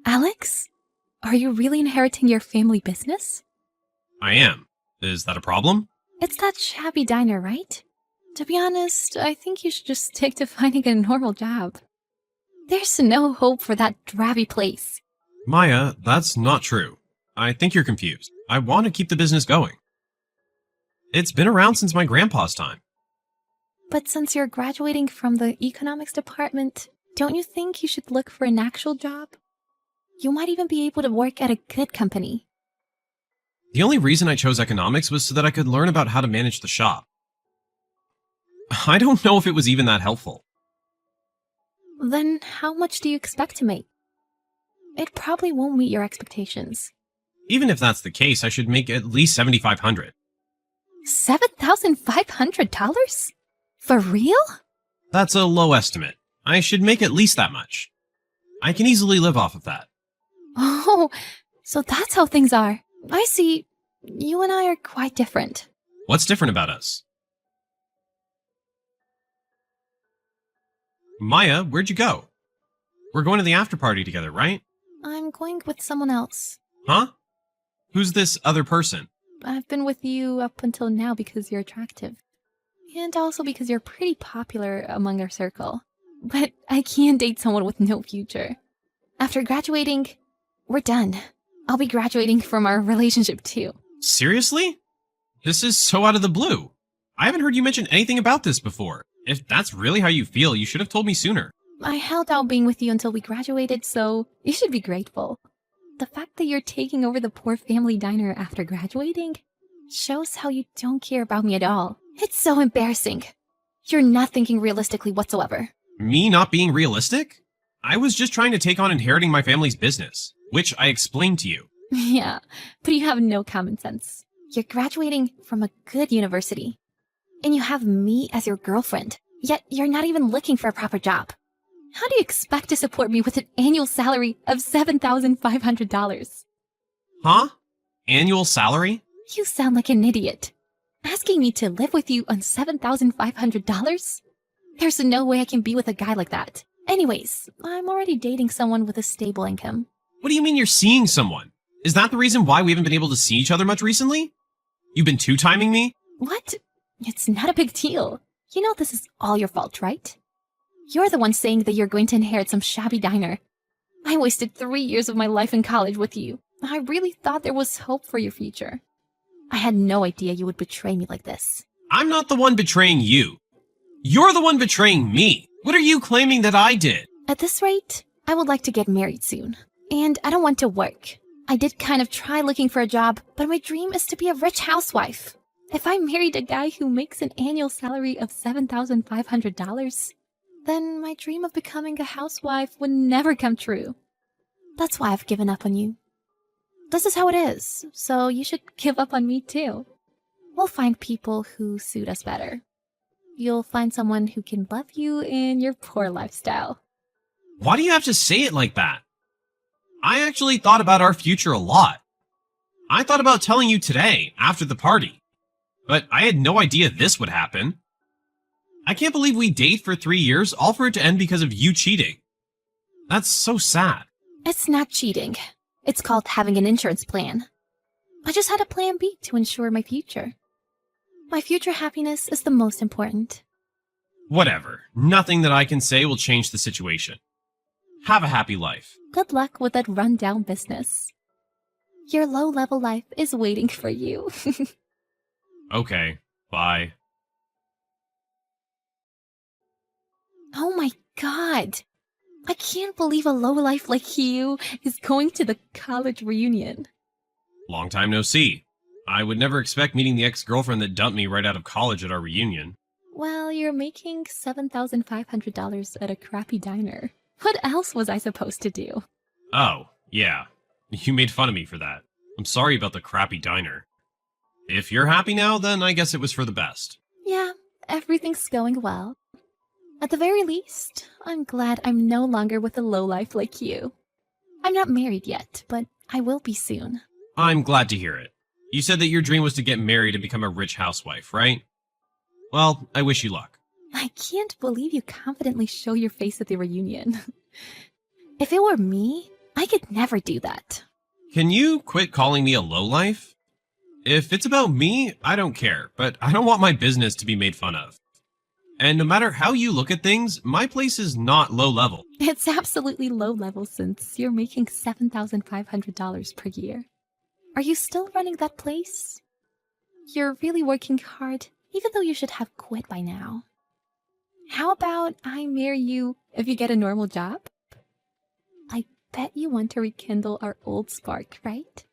Alex? Are you really inheriting your family business? I am. Is that a problem? It's that shabby diner, right? To be honest, I think you should just stick to finding a normal job. There's no hope for that drabby place. Maya, that's not true. I think you're confused. I want to keep the business going. It's been around since my grandpa's time. But since you're graduating from the economics department, don't you think you should look for an actual job? You might even be able to work at a good company. The only reason I chose economics was so that I could learn about how to manage the shop. I don't know if it was even that helpful. Then how much do you expect to make? It probably won't meet your expectations. Even if that's the case, I should make at least $7,500. $7,500? For real? That's a low estimate. I should make at least that much. I can easily live off of that. Oh, so that's how things are. I see. You and I are quite different. What's different about us? Maya, where'd you go? We're going to the after party together, right? I'm going with someone else. Huh? Who's this other person? I've been with you up until now because you're attractive. And also because you're pretty popular among our circle. But I can't date someone with no future. After graduating, we're done. I'll be graduating from our relationship too. Seriously? This is so out of the blue. I haven't heard you mention anything about this before. If that's really how you feel, you should have told me sooner. I held out being with you until we graduated, so you should be grateful. The fact that you're taking over the poor family diner after graduating shows how you don't care about me at all. It's so embarrassing. You're not thinking realistically whatsoever. Me not being realistic? I was just trying to take on inheriting my family's business, which I explained to you. Yeah, but you have no common sense. You're graduating from a good university, and you have me as your girlfriend, yet you're not even looking for a proper job. How do you expect to support me with an annual salary of $7,500? Huh? Annual salary? You sound like an idiot. Asking me to live with you on $7,500? There's no way I can be with a guy like that. Anyways, I'm already dating someone with a stable income. What do you mean you're seeing someone? Is that the reason why we haven't been able to see each other much recently? You've been two-timing me? What? It's not a big deal. You know this is all your fault, right? You're the one saying that you're going to inherit some shabby diner. I wasted 3 years of my life in college with you. I really thought there was hope for your future. I had no idea you would betray me like this. I'm not the one betraying you. You're the one betraying me. What are you claiming that I did? At this rate, I would like to get married soon. And I don't want to work. I did kind of try looking for a job, but my dream is to be a rich housewife. If I married a guy who makes an annual salary of $7,500, then my dream of becoming a housewife would never come true. That's why I've given up on you. This is how it is, so you should give up on me too. We'll find people who suit us better. You'll find someone who can love you in your poor lifestyle. Why do you have to say it like that? I actually thought about our future a lot. I thought about telling you today, after the party. But I had no idea this would happen. I can't believe we date for 3 years, all for it to end because of you cheating. That's so sad. It's not cheating. It's called having an insurance plan. I just had a plan B to ensure my future. My future happiness is the most important. Whatever. Nothing that I can say will change the situation. Have a happy life. Good luck with that rundown business. Your low-level life is waiting for you. Okay, bye. Oh my god! I can't believe a lowlife like you is going to the college reunion. Long time no see. I would never expect meeting the ex-girlfriend that dumped me right out of college at our reunion. Well, you're making $7,500 at a crappy diner. What else was I supposed to do? Oh, yeah. You made fun of me for that. I'm sorry about the crappy diner. If you're happy now, then I guess it was for the best. Yeah, everything's going well. At the very least, I'm glad I'm no longer with a lowlife like you. I'm not married yet, but I will be soon. I'm glad to hear it. You said that your dream was to get married and become a rich housewife, right? Well, I wish you luck. I can't believe you confidently show your face at the reunion. If it were me, I could never do that. Can you quit calling me a lowlife? If it's about me, I don't care, but I don't want my business to be made fun of. And no matter how you look at things, my place is not low level. It's absolutely low level since you're making $7,500 per year. Are you still running that place? You're really working hard, even though you should have quit by now. How about I marry you if you get a normal job? I bet you want to rekindle our old spark, right?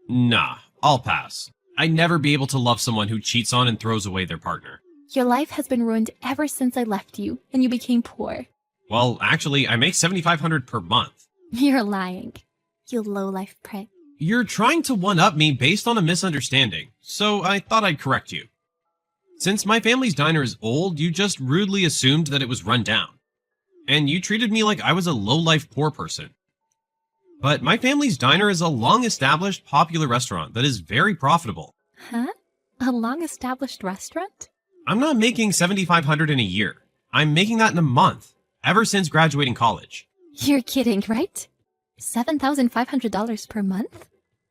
Nah, I'll pass. I'd never be able to love someone who cheats on and throws away their partner. Your life has been ruined ever since I left you and you became poor. Well, actually, I make $7,500 per month. You're lying, you low-life prick. You're trying to one-up me based on a misunderstanding, so I thought I'd correct you. Since my family's diner is old, you just rudely assumed that it was run down. And you treated me like I was a low-life poor person. But my family's diner is a long-established, popular restaurant that is very profitable. Huh? A long-established restaurant? I'm not making $7,500 in a year. I'm making that in a month, ever since graduating college. You're kidding, right? $7,500 per month?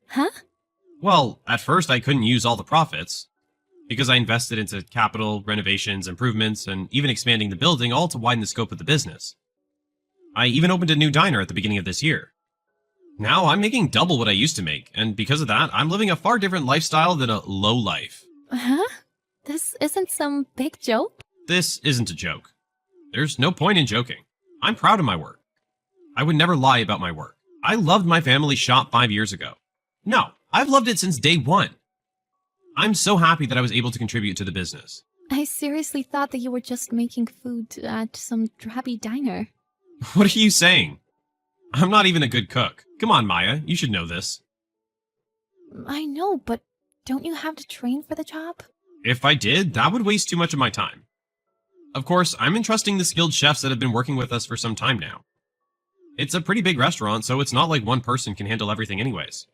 Huh? Well, at first I couldn't use all the profits, because I invested into capital, renovations, improvements, and even expanding the building, all to widen the scope of the business. I even opened a new diner at the beginning of this year. Now I'm making double what I used to make, and because of that, I'm living a far different lifestyle than a low life. Huh? This isn't some big joke? This isn't a joke. There's no point in joking. I'm proud of my work. I would never lie about my work. I loved my family shop 5 years ago. No, I've loved it since day one. I'm so happy that I was able to contribute to the business. I seriously thought that you were just making food at some drabby diner. What are you saying? I'm not even a good cook. Come on, Maya, you should know this. I know, but don't you have to train for the job? If I did, that would waste too much of my time. Of course, I'm entrusting the skilled chefs that have been working with us for some time now. It's a pretty big restaurant, so it's not like one person can handle everything anyways.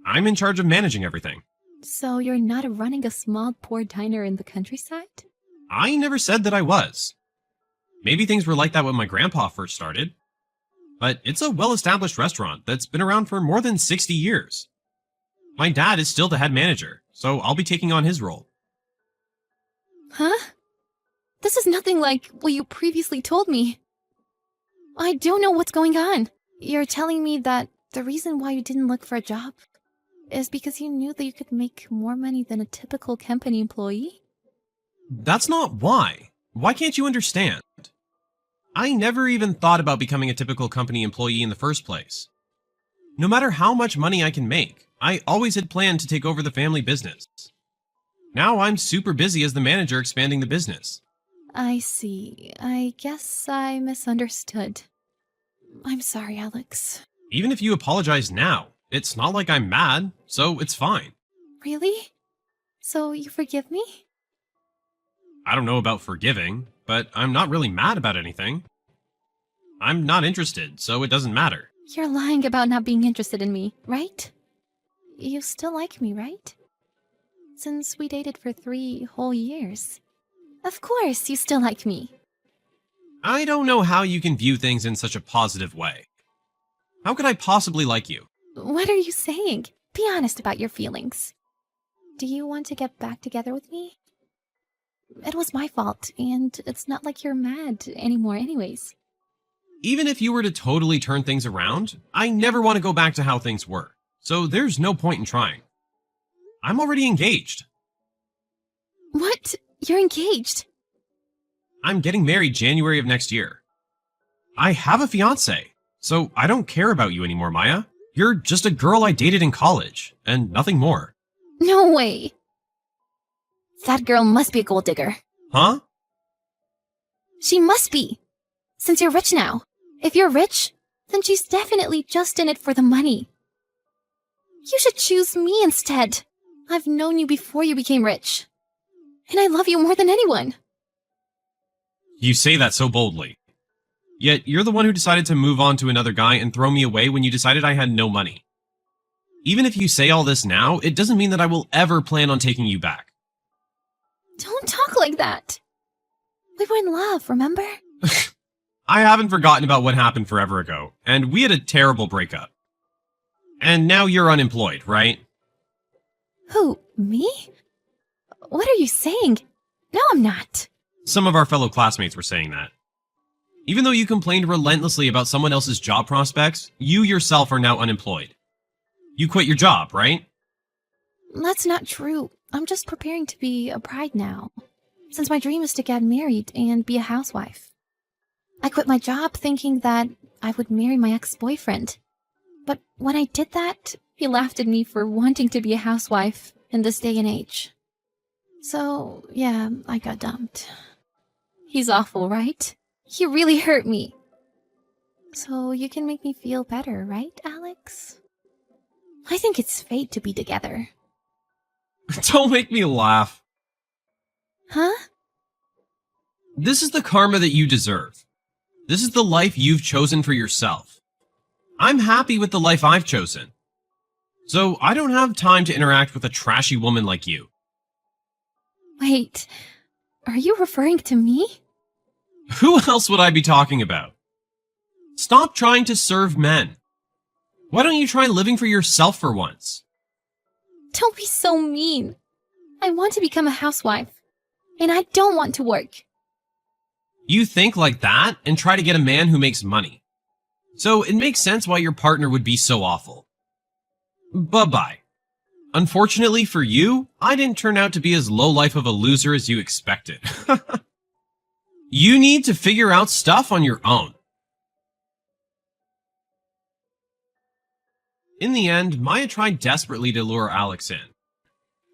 I'm in charge of managing everything. So you're not running a small, poor diner in the countryside? I never said that I was. Maybe things were like that when my grandpa first started. But it's a well-established restaurant that's been around for more than 60 years. My dad is still the head manager, so I'll be taking on his role. Huh? This is nothing like what you previously told me. I don't know what's going on. You're telling me that the reason why you didn't look for a job is because you knew that you could make more money than a typical company employee? That's not why. Why can't you understand? I never even thought about becoming a typical company employee in the first place. No matter how much money I can make, I always had planned to take over the family business. Now I'm super busy as the manager expanding the business. I see. I guess I misunderstood. I'm sorry, Alex. Even if you apologize now, it's not like I'm mad, so it's fine. Really? So you forgive me? I don't know about forgiving, but I'm not really mad about anything. I'm not interested, so it doesn't matter. You're lying about not being interested in me, right? You still like me, right? Since we dated for 3 whole years. Of course, you still like me. I don't know how you can view things in such a positive way. How could I possibly like you? What are you saying? Be honest about your feelings. Do you want to get back together with me? It was my fault, and it's not like you're mad anymore anyways. Even if you were to totally turn things around, I never want to go back to how things were, so there's no point in trying. I'm already engaged. What? You're engaged? I'm getting married January of next year. I have a fiancé, so I don't care about you anymore, Maya. You're just a girl I dated in college, and nothing more. No way. That girl must be a gold digger. Huh? She must be. Since you're rich now. If you're rich, then she's definitely just in it for the money. You should choose me instead. I've known you before you became rich. And I love you more than anyone. You say that so boldly. Yet you're the one who decided to move on to another guy and throw me away when you decided I had no money. Even if you say all this now, it doesn't mean that I will ever plan on taking you back. Don't talk like that. We were in love, remember? I haven't forgotten about what happened forever ago, and we had a terrible breakup. And now you're unemployed, right? Who, me? What are you saying? No, I'm not. Some of our fellow classmates were saying that. Even though you complained relentlessly about someone else's job prospects, you yourself are now unemployed. You quit your job, right? That's not true. I'm just preparing to be a bride now, since my dream is to get married and be a housewife. I quit my job thinking that I would marry my ex-boyfriend. But when I did that, he laughed at me for wanting to be a housewife in this day and age. So, yeah, I got dumped. He's awful, right? He really hurt me. So you can make me feel better, right, Alex? I think it's fate to be together. Don't make me laugh. Huh? This is the karma that you deserve. This is the life you've chosen for yourself. I'm happy with the life I've chosen. So I don't have time to interact with a trashy woman like you. Wait, are you referring to me? Who else would I be talking about? Stop trying to serve men. Why don't you try living for yourself for once? Don't be so mean. I want to become a housewife, and I don't want to work. You think like that and try to get a man who makes money. So it makes sense why your partner would be so awful. Bye-bye. Unfortunately for you, I didn't turn out to be as low-life of a loser as you expected. You need to figure out stuff on your own. In the end, Maya tried desperately to lure Alex in.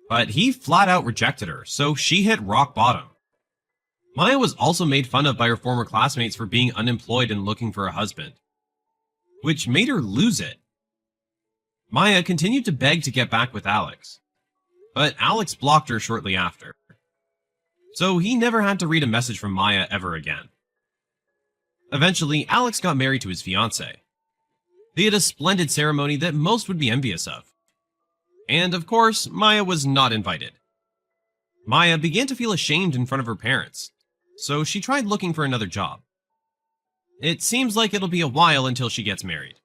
But he flat out rejected her, so she hit rock bottom. Maya was also made fun of by her former classmates for being unemployed and looking for a husband, which made her lose it. Maya continued to beg to get back with Alex, but Alex blocked her shortly after. So he never had to read a message from Maya ever again. Eventually, Alex got married to his fiancée. They had a splendid ceremony that most would be envious of. And of course, Maya was not invited. Maya began to feel ashamed in front of her parents, so she tried looking for another job. It seems like it'll be a while until she gets married.